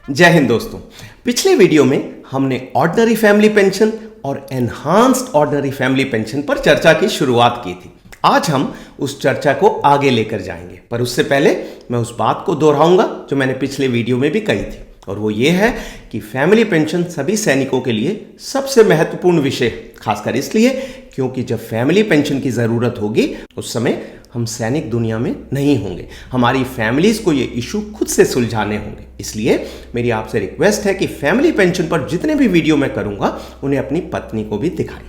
जय हिंद दोस्तों। पिछले वीडियो में हमने ऑर्डिनरी फैमिली पेंशन और एनहांस्ड ऑर्डिनरी फैमिली पेंशन पर चर्चा की शुरुआत की थी। आज हम उस चर्चा को आगे लेकर जाएंगे, पर उससे पहले मैं उस बात को दोहराऊंगा जो मैंने पिछले वीडियो में भी कही थी, और वो ये है कि फैमिली पेंशन सभी सैनिकों के लिए सबसे महत्वपूर्ण विषय, खासकर इसलिए क्योंकि जब फैमिली पेंशन की ज़रूरत होगी उस समय हम सैनिक दुनिया में नहीं होंगे। हमारी फैमिलीज़ को ये इशू खुद से सुलझाने होंगे। इसलिए मेरी आपसे रिक्वेस्ट है कि फैमिली पेंशन पर जितने भी वीडियो मैं करूँगा उन्हें अपनी पत्नी को भी दिखाएं।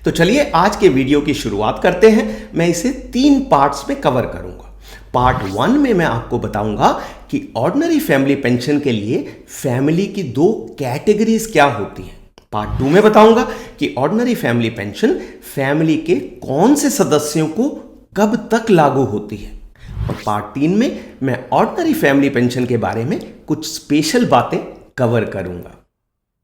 तो चलिए आज के वीडियो की शुरुआत करते हैं। मैं इसे 3 पार्ट्स में कवर करूँगा। पार्ट 1 में मैं आपको बताऊंगा कि ऑर्डिनरी फैमिली पेंशन के लिए फैमिली की 2 कैटेगरीज क्या होती हैं। पार्ट 2 में बताऊंगा कि ऑर्डिनरी फैमिली पेंशन फैमिली के कौन से सदस्यों को कब तक लागू होती है। और पार्ट 3 में मैं ऑर्डिनरी फैमिली पेंशन के बारे में कुछ स्पेशल बातें कवर करूंगा।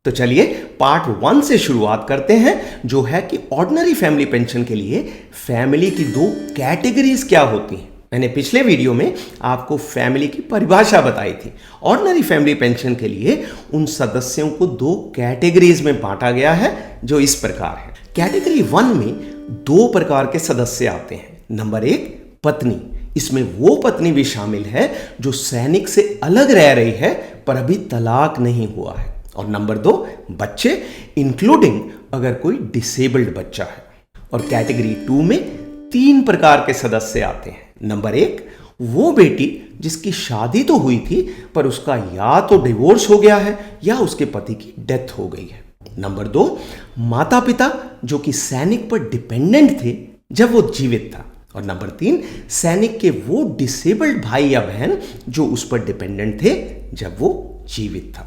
तो चलिए पार्ट 1 से शुरुआत करते हैं, जो है कि ऑर्डिनरी फैमिली पेंशन के लिए फैमिली की 2 कैटेगरीज क्या होती हैं। मैंने पिछले वीडियो में आपको फैमिली की परिभाषा बताई थी। ऑर्डिनरी फैमिली पेंशन के लिए उन सदस्यों को 2 कैटेगरीज में बांटा गया है, जो इस प्रकार है। कैटेगरी 1 में 2 प्रकार के सदस्य आते हैं। नंबर 1 पत्नी। इसमें वो पत्नी भी शामिल है जो सैनिक से अलग रह रही है पर अभी तलाक नहीं हुआ है। और नंबर 2 बच्चे, इंक्लूडिंग अगर कोई डिसेबल्ड बच्चा है। और कैटेगरी 2 में 3 प्रकार के सदस्य आते हैं। नंबर 1 वो बेटी जिसकी शादी तो हुई थी पर उसका या तो डिवोर्स हो गया है या उसके पति की डेथ हो गई है। नंबर 2 माता पिता जो कि सैनिक पर डिपेंडेंट थे जब वो जीवित था। और नंबर 3 सैनिक के वो डिसेबल्ड भाई या बहन जो उस पर डिपेंडेंट थे जब वो जीवित था।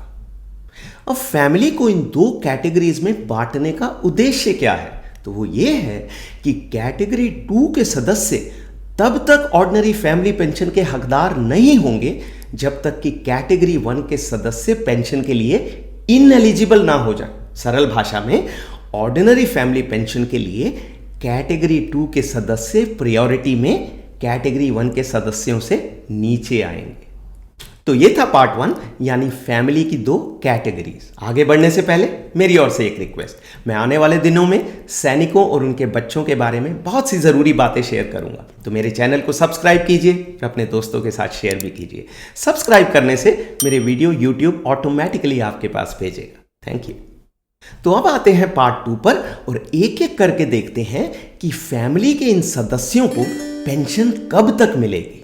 अब फैमिली को इन 2 कैटेगरीज में बांटने का उद्देश्य क्या है? तो वो ये है कि कैटेगरी 2 के सदस्य तब तक ऑर्डिनरी फैमिली पेंशन के हकदार नहीं होंगे जब तक कि कैटेगरी 1 के सदस्य पेंशन के लिए इनएलिजिबल ना हो जाए। सरल भाषा में ऑर्डिनरी फैमिली पेंशन के लिए कैटेगरी 2 के सदस्य प्रायोरिटी में कैटेगरी 1 के सदस्यों से नीचे आएंगे। तो ये था पार्ट 1, यानी फैमिली की 2 कैटेगरीज। आगे बढ़ने से पहले मेरी ओर से एक रिक्वेस्ट, मैं आने वाले दिनों में सैनिकों और उनके बच्चों के बारे में बहुत सी ज़रूरी बातें शेयर करूंगा। तो मेरे चैनल को सब्सक्राइब कीजिए और अपने दोस्तों के साथ शेयर भी कीजिए। सब्सक्राइब करने से मेरे वीडियो यूट्यूब ऑटोमेटिकली आपके पास भेजेगा। Thank you. तो अब आते हैं पार्ट 2 पर और एक एक करके देखते हैं कि फैमिली के इन सदस्यों को पेंशन कब तक मिलेगी।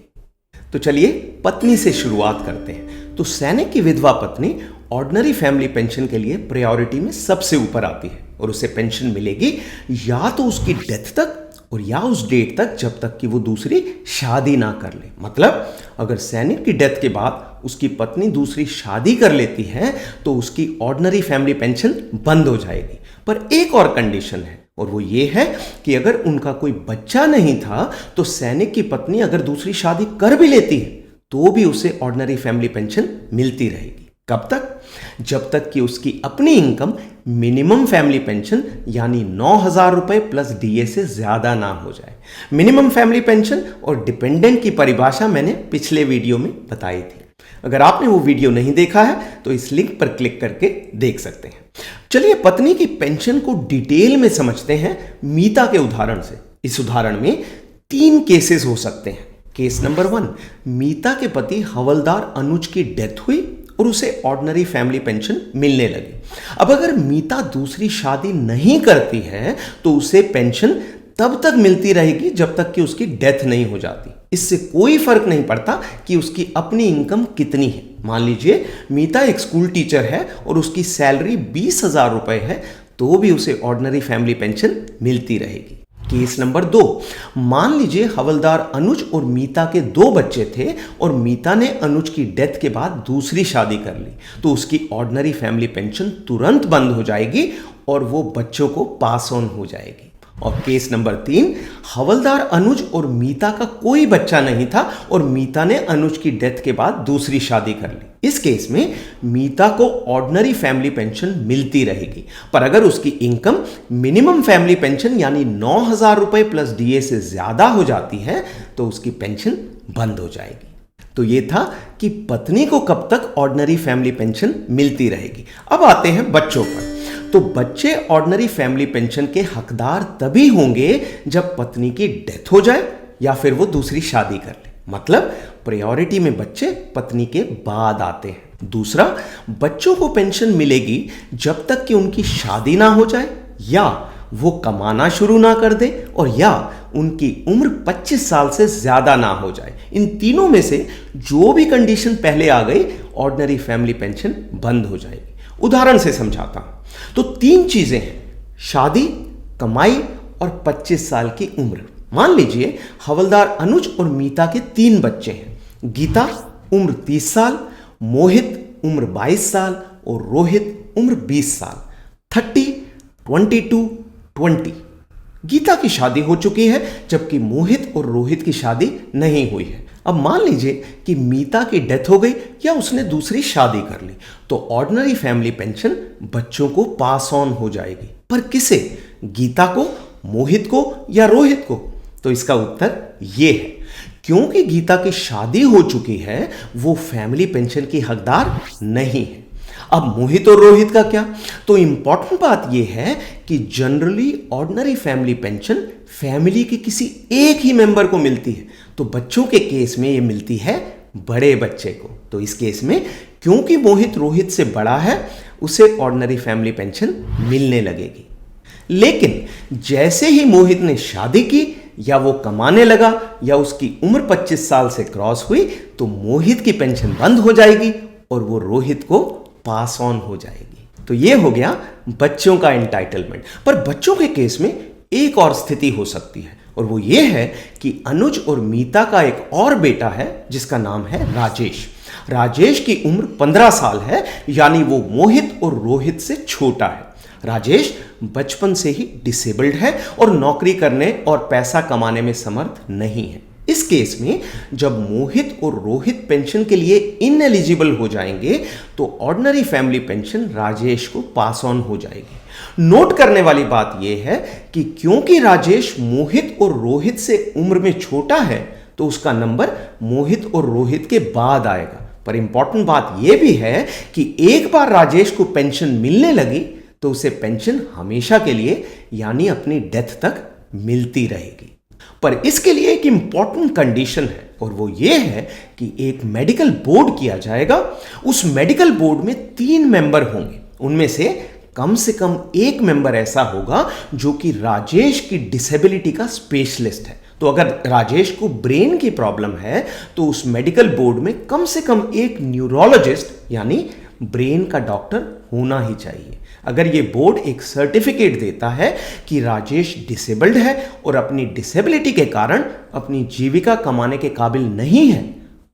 तो चलिए पत्नी से शुरुआत करते हैं। तो सैनिक की विधवा पत्नी ऑर्डिनरी फैमिली पेंशन के लिए प्रायोरिटी में सबसे ऊपर आती है और उसे पेंशन मिलेगी या तो उसकी डेथ तक और या उस डेट तक जब तक कि वो दूसरी शादी ना कर ले। मतलब अगर सैनिक की डेथ के बाद उसकी पत्नी दूसरी शादी कर लेती है तो उसकी ऑर्डिनरी फैमिली पेंशन बंद हो जाएगी। पर एक और कंडीशन है, और वो ये है कि अगर उनका कोई बच्चा नहीं था तो सैनिक की पत्नी अगर दूसरी शादी कर भी लेती है तो भी उसे ऑर्डिनरी फैमिली पेंशन मिलती रहेगी। कब तक? जब तक कि उसकी अपनी इनकम मिनिमम फैमिली पेंशन यानी 9,000 रुपए प्लस डीए से ज्यादा ना हो जाए। मिनिमम फैमिली पेंशन और डिपेंडेंट की परिभाषा मैंने पिछले वीडियो में बताई थी। अगर आपने वो वीडियो नहीं देखा है तो इस लिंक पर क्लिक करके देख सकते हैं। चलिए पत्नी की पेंशन को डिटेल में समझते हैं मीता के उदाहरण से। इस उदाहरण में 3 केसेस हो सकते हैं। केस नंबर 1, मीता के पति हवलदार अनुज की डेथ हुई और उसे ऑर्डिनरी फैमिली पेंशन मिलने लगी। अब अगर मीता दूसरी शादी नहीं करती है तो उसे पेंशन तब तक मिलती रहेगी जब तक कि उसकी डेथ नहीं हो जाती। इससे कोई फर्क नहीं पड़ता कि उसकी अपनी इनकम कितनी है। मान लीजिए मीता एक स्कूल टीचर है और उसकी सैलरी 20,000 रुपए है तो भी उसे ऑर्डिनरी फैमिली पेंशन मिलती रहेगी। केस नंबर 2, मान लीजिए हवलदार अनुज और मीता के 2 बच्चे थे और मीता ने अनुज की डेथ के बाद दूसरी शादी कर ली तो उसकी ऑर्डिनरी फैमिली पेंशन तुरंत बंद हो जाएगी और वो बच्चों को पास ऑन हो जाएगी। और केस नंबर 3, हवलदार अनुज और मीता का कोई बच्चा नहीं था और मीता ने अनुज की डेथ के बाद दूसरी शादी कर ली। इस केस में मीता को ऑर्डिनरी फैमिली पेंशन मिलती रहेगी, पर अगर उसकी इनकम मिनिमम फैमिली पेंशन यानी 9,000 रुपए प्लस डीए से ज्यादा हो जाती है तो उसकी पेंशन बंद हो जाएगी। तो ये था कि पत्नी को कब तक ऑर्डिनरी फैमिली पेंशन मिलती रहेगी। अब आते हैं बच्चों पर। तो बच्चे ऑर्डिनरी फैमिली पेंशन के हकदार तभी होंगे जब पत्नी की डेथ हो जाए या फिर वो दूसरी शादी कर ले। मतलब प्रायोरिटी में बच्चे पत्नी के बाद आते हैं। दूसरा, बच्चों को पेंशन मिलेगी जब तक कि उनकी शादी ना हो जाए, या वो कमाना शुरू ना कर दे, और या उनकी उम्र 25 साल से ज्यादा ना हो जाए। इन तीनों में से जो भी कंडीशन पहले आ गई, ऑर्डिनरी फैमिली पेंशन बंद हो जाएगी। उदाहरण से समझाता हूं। तो 3 चीजें हैं, शादी, कमाई और 25 साल की उम्र। मान लीजिए हवलदार अनुज और मीता के 3 बच्चे हैं। गीता उम्र 30 साल, मोहित उम्र 22 साल और रोहित उम्र 20 साल। 30, 22, 20। गीता की शादी हो चुकी है जबकि मोहित और रोहित की शादी नहीं हुई है। अब मान लीजिए कि मीता की डेथ हो गई या उसने दूसरी शादी कर ली, तो ऑर्डिनरी फैमिली पेंशन बच्चों को पास ऑन हो जाएगी। पर किसे? गीता को, मोहित को या रोहित को? तो इसका उत्तर ये है, क्योंकि गीता की शादी हो चुकी है वो फैमिली पेंशन की हकदार नहीं है। अब मोहित और रोहित का क्या? तो इंपॉर्टेंट बात यह है कि generally ordinary family pension family के किसी एक ही मेंबर को मिलती है। तो बच्चों के केस में यह मिलती है बड़े बच्चे को। तो इस केस में क्योंकि मोहित रोहित से बड़ा है, उसे ऑर्डिनरी फैमिली पेंशन मिलने लगेगी। लेकिन जैसे ही मोहित ने शादी की या वो कमाने लगा या उसकी उम्र 25 साल से क्रॉस हुई, तो मोहित की पेंशन बंद हो जाएगी और वो रोहित को पास ऑन हो जाएगी। तो ये हो गया बच्चों का एंटाइटलमेंट। पर बच्चों के केस में एक और स्थिति हो सकती है, और वो ये है कि अनुज और मीता का एक और बेटा है जिसका नाम है राजेश। राजेश की उम्र 15 साल है, यानी वो मोहित और रोहित से छोटा है। राजेश बचपन से ही डिसेबल्ड है और नौकरी करने और पैसा कमाने में समर्थ नहीं है। इस केस में जब मोहित और रोहित पेंशन के लिए इनएलिजिबल हो जाएंगे, तो ऑर्डिनरी फैमिली पेंशन राजेश को पास ऑन हो जाएगी। नोट करने वाली बात यह है कि क्योंकि राजेश मोहित और रोहित से उम्र में छोटा है, तो उसका नंबर मोहित और रोहित के बाद आएगा। पर इंपॉर्टेंट बात यह भी है कि एक बार राजेश को पेंशन मिलने लगी तो उसे पेंशन हमेशा के लिए यानी अपनी डेथ तक मिलती रहेगी। पर इसके लिए एक इंपॉर्टेंट कंडीशन है, और वो ये है कि एक मेडिकल बोर्ड किया जाएगा। उस मेडिकल बोर्ड में 3 मेंबर होंगे। उनमें से कम एक मेंबर ऐसा होगा जो कि राजेश की डिसेबिलिटी का स्पेशलिस्ट है। तो अगर राजेश को ब्रेन की प्रॉब्लम है, तो उस मेडिकल बोर्ड में कम से कम एक न्यूरोलॉजिस्ट यानी ब्रेन का डॉक्टर होना ही चाहिए। अगर ये बोर्ड एक सर्टिफिकेट देता है कि राजेश डिसेबल्ड है और अपनी डिसेबिलिटी के कारण अपनी जीविका कमाने के काबिल नहीं है,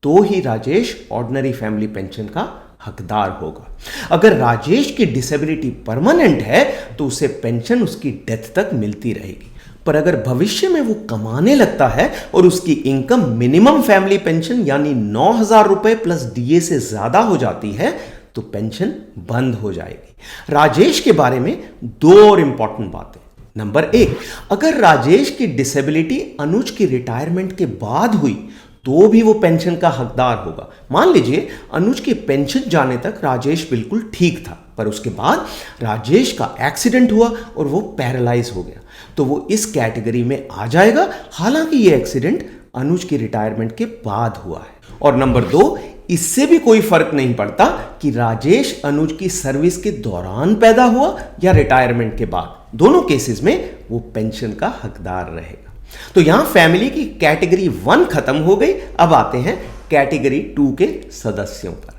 तो ही राजेश ऑर्डिनरी फैमिली पेंशन का हकदार होगा। अगर राजेश की डिसेबिलिटी परमानेंट है, तो उसे पेंशन उसकी डेथ तक मिलती रहेगी। पर अगर भविष्य में वो कमाने लगता है और उसकी इनकम मिनिमम फैमिली पेंशन यानी 9,000 रुपए प्लस डीए से ज्यादा हो जाती है, तो पेंशन बंद हो जाएगी। राजेश के बारे में 2 और इंपॉर्टेंट बातें। नंबर 1, अगर राजेश की डिसेबिलिटी अनुज की रिटायरमेंट के बाद हुई तो भी वो पेंशन का हकदार होगा। मान लीजिए अनुज की पेंशन जाने तक राजेश बिल्कुल ठीक था, पर उसके बाद राजेश का एक्सीडेंट हुआ और वो पैरालाइज हो गया, तो वो इस कैटेगरी में आ जाएगा, हालांकि ये एक्सीडेंट अनुज की रिटायरमेंट के बाद हुआ है। और नंबर 2, इससे भी कोई फर्क नहीं पड़ता कि राजेश अनुज की सर्विस के दौरान पैदा हुआ या रिटायरमेंट के बाद, दोनों केसेस में वो पेंशन का हकदार रहेगा। तो यहां फैमिली की कैटेगरी 1 खत्म हो गई। अब आते हैं कैटेगरी 2 के सदस्यों पर।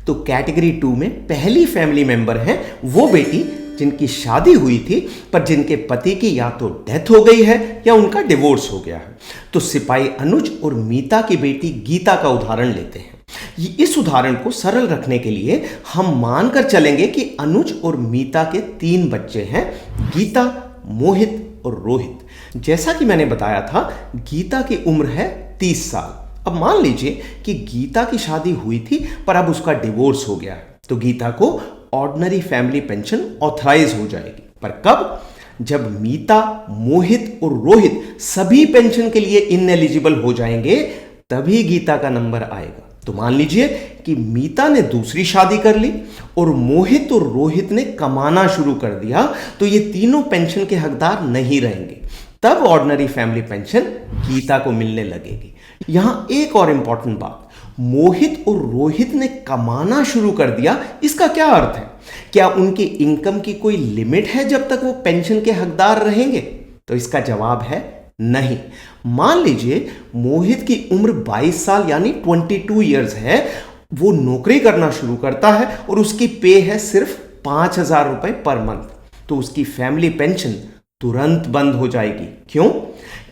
तो कैटेगरी 2 में पहली फैमिली मेंबर है वो बेटी जिनकी शादी हुई थी पर जिनके पति की या तो डेथ हो गई है या उनका डिवोर्स हो गया है। तो सिपाही अनुज और मीता की बेटी गीता का उदाहरण लेते हैं। इस उदाहरण को सरल रखने के लिए हम मानकर चलेंगे कि अनुज और मीता के 3 बच्चे हैं, गीता, मोहित और रोहित। जैसा कि मैंने बताया था, गीता की उम्र है 30 साल। अब मान लीजिए कि गीता की शादी हुई थी पर अब उसका डिवोर्स हो गया है, तो गीता को ऑर्डिनरी फैमिली पेंशन ऑथराइज हो जाएगी। पर कब? जब मीता, मोहित और रोहित सभी पेंशन के लिए इनएलिजिबल हो जाएंगे, तभी गीता का नंबर आएगा। तो मान लीजिए कि मीता ने दूसरी शादी कर ली और मोहित और रोहित ने कमाना शुरू कर दिया, तो ये तीनों पेंशन के हकदार नहीं रहेंगे। तब ऑर्डिनरी फैमिली पेंशन गीता को मिलने लगेगी। यहां एक और इंपॉर्टेंट बात, मोहित और रोहित ने कमाना शुरू कर दिया, इसका क्या अर्थ है? क्या उनकी इनकम की कोई लिमिट है जब तक वो पेंशन के हकदार रहेंगे? तो इसका जवाब है नहीं। मान लीजिए मोहित की उम्र 22 साल यानी 22 इयर्स है, वो नौकरी करना शुरू करता है और उसकी पे है सिर्फ 5,000 रुपए पर मंथ, तो उसकी फैमिली पेंशन तुरंत बंद हो जाएगी। क्यों?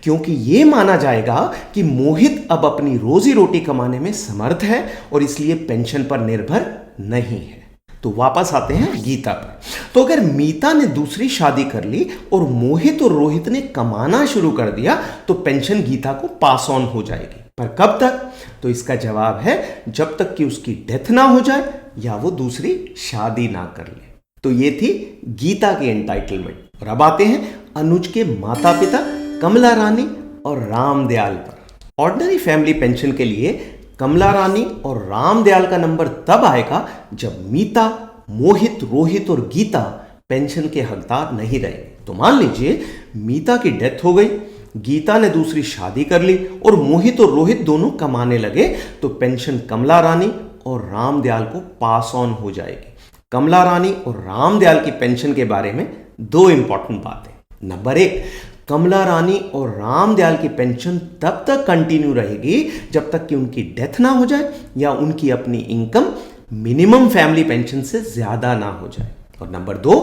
क्योंकि ये माना जाएगा कि मोहित अब अपनी रोजी रोटी कमाने में समर्थ है और इसलिए पेंशन पर निर्भर नहीं है। तो वापस आते हैं गीता पर। तो अगर मीता ने दूसरी शादी कर ली और मोहित और रोहित ने कमाना शुरू कर दिया, तो पेंशन गीता को पास ऑन हो जाएगी। पर कब तक? तो इसका जवाब है जब तक कि उसकी डेथ ना हो जाए या वो दूसरी शादी ना कर ले। तो ये थी गीता की एंटाइटलमेंट। और अब आते हैं अनुज के माता पिता कमला रानी और रामदयाल पर। ऑर्डिनरी फैमिली पेंशन के लिए कमला रानी और रामदयाल का नंबर तब आएगा जब मीता, मोहित, रोहित और गीता पेंशन के हकदार नहीं रहे। तो मान लीजिए मीता की डेथ हो गई, गीता ने दूसरी शादी कर ली और मोहित और रोहित दोनों कमाने लगे, तो पेंशन कमला रानी और रामदयाल को पास ऑन हो जाएगी। कमला रानी और रामदयाल की पेंशन के बारे में दो इंपॉर्टेंट बातें। नंबर 1, कमला रानी और रामदयाल की पेंशन तब तक कंटिन्यू रहेगी जब तक कि उनकी डेथ ना हो जाए या उनकी अपनी इनकम मिनिमम फैमिली पेंशन से ज्यादा ना हो जाए। और नंबर 2,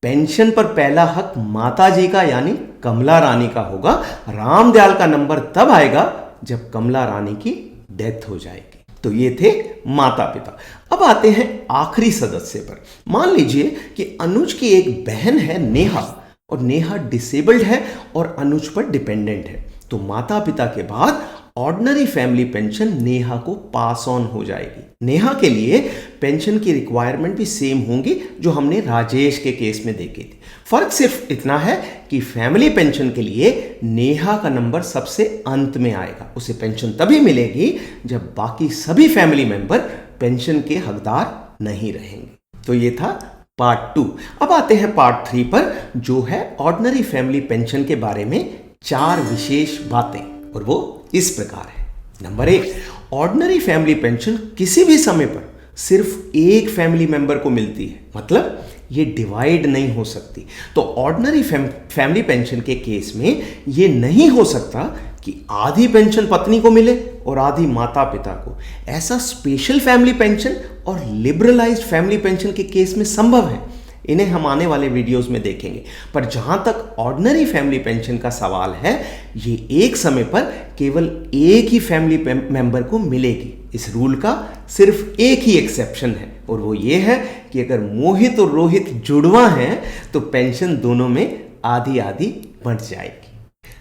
पेंशन पर पहला हक माता जी का यानी कमला रानी का होगा। रामदयाल का नंबर तब आएगा जब कमला रानी की डेथ हो जाएगी। तो ये थे माता पिता। अब आते हैं आखिरी सदस्य पर। मान लीजिए कि अनुज की एक बहन है नेहा, और नेहा डिसेबल्ड है और अनुज पर डिपेंडेंट है। तो माता पिता के बाद ऑर्डिनरी फैमिली पेंशन नेहा को पास ऑन हो जाएगी। नेहा के लिए पेंशन की रिक्वायरमेंट भी सेम होंगी जो हमने राजेश के केस में देखी थी। फर्क सिर्फ इतना है कि फैमिली पेंशन के लिए नेहा का नंबर सबसे अंत में आएगा। उसे पेंशन तभी मिलेगी जब बाकी सभी फैमिली मेंबर पेंशन के हकदार नहीं रहेंगे। तो ये था पार्ट 2। अब आते हैं पार्ट 3 पर, जो है ऑर्डिनरी फैमिली पेंशन के बारे में 4 विशेष बातें, और वो इस प्रकार है। नंबर 1, ऑर्डिनरी फैमिली पेंशन किसी भी समय पर सिर्फ एक फैमिली मेंबर को मिलती है, मतलब ये डिवाइड नहीं हो सकती। तो ऑर्डिनरी फैमिली पेंशन के केस में ये नहीं हो सकता कि आधी पेंशन पत्नी को मिले और आधी माता पिता को। ऐसा स्पेशल फैमिली पेंशन और लिबरलाइज्ड फैमिली पेंशन के केस में संभव है। इन्हें हम आने वाले वीडियोस में देखेंगे। पर जहां तक ऑर्डिनरी फैमिली पेंशन का सवाल है, ये एक समय पर केवल एक ही फैमिली मेंबर को मिलेगी। इस रूल का सिर्फ एक ही एक्सेप्शन है, और वो ये है कि अगर मोहित और रोहित जुड़वा हैं तो पेंशन दोनों में आधी आधी बंट जाएगी।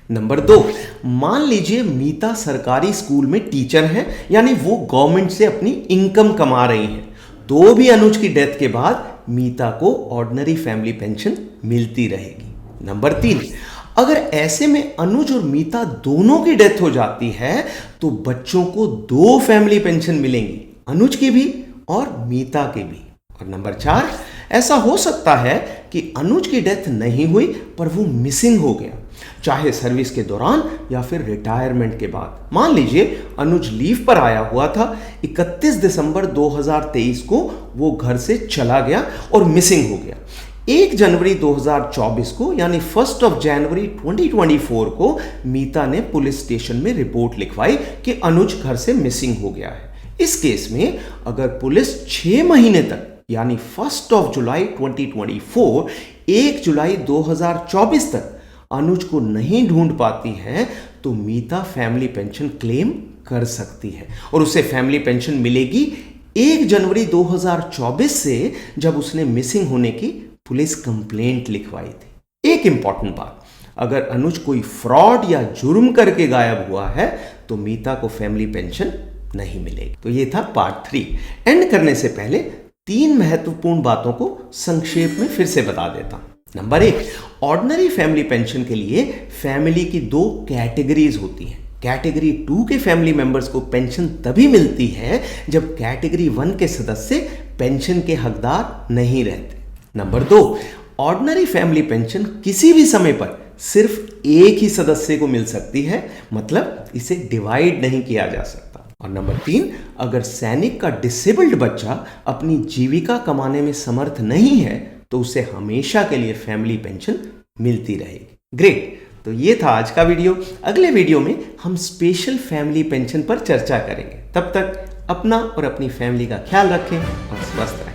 नंबर 2, मान लीजिए मीता सरकारी स्कूल में टीचर है, यानी वो गवर्नमेंट से अपनी इनकम कमा रही हैं, तो भी अनुज की डेथ के बाद मीता को ऑर्डिनरी फैमिली पेंशन मिलती रहेगी। नंबर 3, अगर ऐसे में अनुज और मीता दोनों की डेथ हो जाती है तो बच्चों को 2 फैमिली पेंशन मिलेंगी, अनुज की भी और मीता की भी। और नंबर 4, ऐसा हो सकता है कि अनुज की डेथ नहीं हुई पर वो मिसिंग हो गया, चाहे सर्विस के दौरान या फिर रिटायरमेंट के बाद। मान लीजिए अनुज लीव पर आया हुआ था, 31 दिसंबर 2023 को वो घर से चला गया और मिसिंग हो गया। 1 जनवरी 2024 को यानी 1 जनवरी 2024 को मीता ने पुलिस स्टेशन में रिपोर्ट लिखवाई कि अनुज घर से मिसिंग हो गया है। इस केस में अगर पुलिस 6 महीने तक यानी 1 जुलाई 2024, 1 जुलाई 2024 तक अनुज को नहीं ढूंढ पाती है तो मीता फैमिली पेंशन क्लेम कर सकती है, और उसे फैमिली पेंशन मिलेगी 1 जनवरी 2024 से, जब उसने मिसिंग होने की पुलिस कंप्लेंट लिखवाई थी। एक इंपॉर्टेंट बात, अगर अनुज कोई फ्रॉड या जुर्म करके गायब हुआ है तो मीता को फैमिली पेंशन नहीं मिलेगी। तो ये था पार्ट 3। एंड करने से पहले 3 महत्वपूर्ण बातों को संक्षेप में फिर से बता देता हूं। नंबर 1, ऑर्डिनरी फैमिली पेंशन के लिए फैमिली की 2 कैटेगरीज होती हैं। कैटेगरी 2 के फैमिली मेंबर्स को पेंशन तभी मिलती है जब कैटेगरी 1 के सदस्य पेंशन के हकदार नहीं रहते। नंबर 2, ऑर्डिनरी फैमिली पेंशन किसी भी समय पर सिर्फ एक ही सदस्य को मिल सकती है, मतलब इसे डिवाइड नहीं किया जा सकता। और नंबर 3, अगर सैनिक का डिसेबल्ड बच्चा अपनी जीविका कमाने में समर्थ नहीं है तो उसे हमेशा के लिए फैमिली पेंशन मिलती रहेगी। ग्रेट, तो ये था आज का वीडियो। अगले वीडियो में हम स्पेशल फैमिली पेंशन पर चर्चा करेंगे। तब तक अपना और अपनी फैमिली का ख्याल रखें और स्वस्थ रहें।